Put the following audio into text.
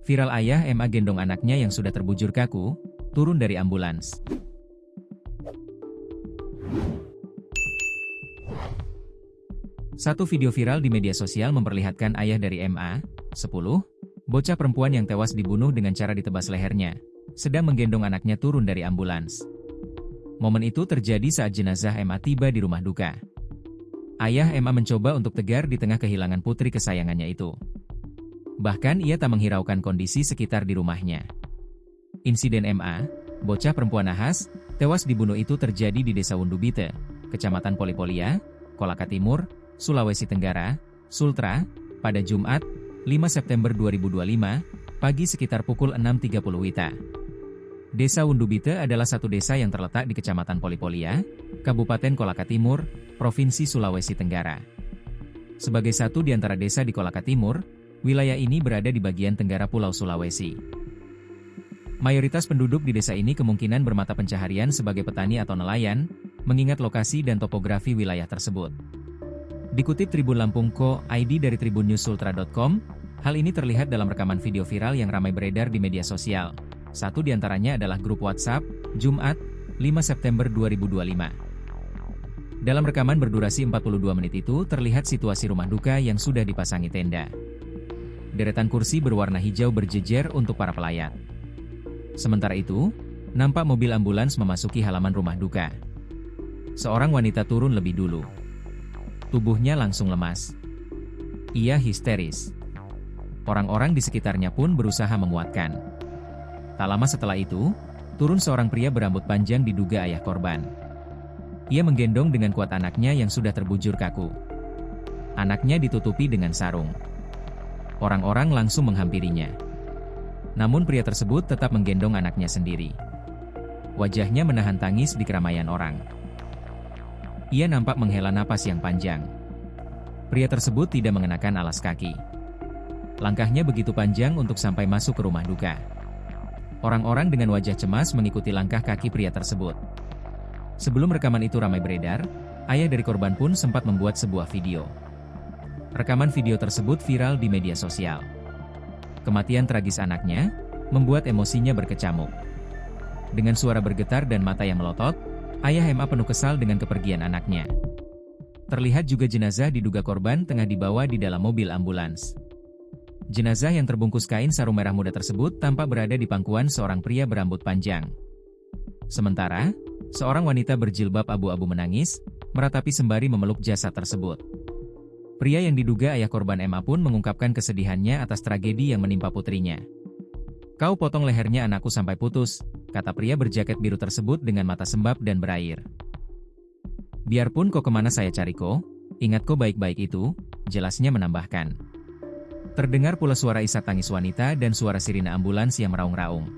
Viral ayah MA gendong anaknya yang sudah terbujur kaku, turun dari ambulans. Satu video viral di media sosial memperlihatkan ayah dari MA, 10, bocah perempuan yang tewas dibunuh dengan cara ditebas lehernya, sedang menggendong anaknya turun dari ambulans. Momen itu terjadi saat jenazah MA tiba di rumah duka. Ayah MA mencoba untuk tegar di tengah kehilangan putri kesayangannya itu. Bahkan ia tak menghiraukan kondisi sekitar di rumahnya. Insiden MA, bocah perempuan nahas, tewas dibunuh itu terjadi di Desa Wundubite, Kecamatan Polipolia, Kolaka Timur, Sulawesi Tenggara, Sultra, pada Jumat, 5 September 2025, pagi sekitar pukul 6.30 WITA. Desa Wundubite adalah satu desa yang terletak di Kecamatan Polipolia, Kabupaten Kolaka Timur, Provinsi Sulawesi Tenggara. Sebagai satu di antara desa di Kolaka Timur, wilayah ini berada di bagian tenggara Pulau Sulawesi. Mayoritas penduduk di desa ini kemungkinan bermata pencaharian sebagai petani atau nelayan, mengingat lokasi dan topografi wilayah tersebut. Dikutip Tribun Lampung.co.id dari tribunnews.sultra.com, hal ini terlihat dalam rekaman video viral yang ramai beredar di media sosial. Satu di antaranya adalah grup WhatsApp, Jumat, 5 September 2025. Dalam rekaman berdurasi 42 menit itu terlihat situasi rumah duka yang sudah dipasangi tenda. Deretan kursi berwarna hijau berjejer untuk para pelayat. Sementara itu, nampak mobil ambulans memasuki halaman rumah duka. Seorang wanita turun lebih dulu. Tubuhnya langsung lemas. Ia histeris. Orang-orang di sekitarnya pun berusaha menguatkan. Tak lama setelah itu, turun seorang pria berambut panjang diduga ayah korban. Ia menggendong dengan kuat anaknya yang sudah terbujur kaku. Anaknya ditutupi dengan sarung. Orang-orang langsung menghampirinya. Namun pria tersebut tetap menggendong anaknya sendiri. Wajahnya menahan tangis di keramaian orang. Ia nampak menghela napas yang panjang. Pria tersebut tidak mengenakan alas kaki. Langkahnya begitu panjang untuk sampai masuk ke rumah duka. Orang-orang dengan wajah cemas mengikuti langkah kaki pria tersebut. Sebelum rekaman itu ramai beredar, ayah dari korban pun sempat membuat sebuah video. Rekaman video tersebut viral di media sosial. Kematian tragis anaknya membuat emosinya berkecamuk. Dengan suara bergetar dan mata yang melotot, ayah MA penuh kesal dengan kepergian anaknya. Terlihat juga jenazah diduga korban tengah dibawa di dalam mobil ambulans. Jenazah yang terbungkus kain sarung merah muda tersebut tampak berada di pangkuan seorang pria berambut panjang. Sementara, seorang wanita berjilbab abu-abu menangis, meratapi sembari memeluk jasad tersebut. Pria yang diduga ayah korban MA pun mengungkapkan kesedihannya atas tragedi yang menimpa putrinya. "Kau potong lehernya anakku sampai putus," kata pria berjaket biru tersebut dengan mata sembab dan berair. "Biarpun kau kemana saya cari kau, ingat kau baik-baik itu," jelasnya menambahkan. Terdengar pula suara isak tangis wanita dan suara sirine ambulans yang meraung-raung.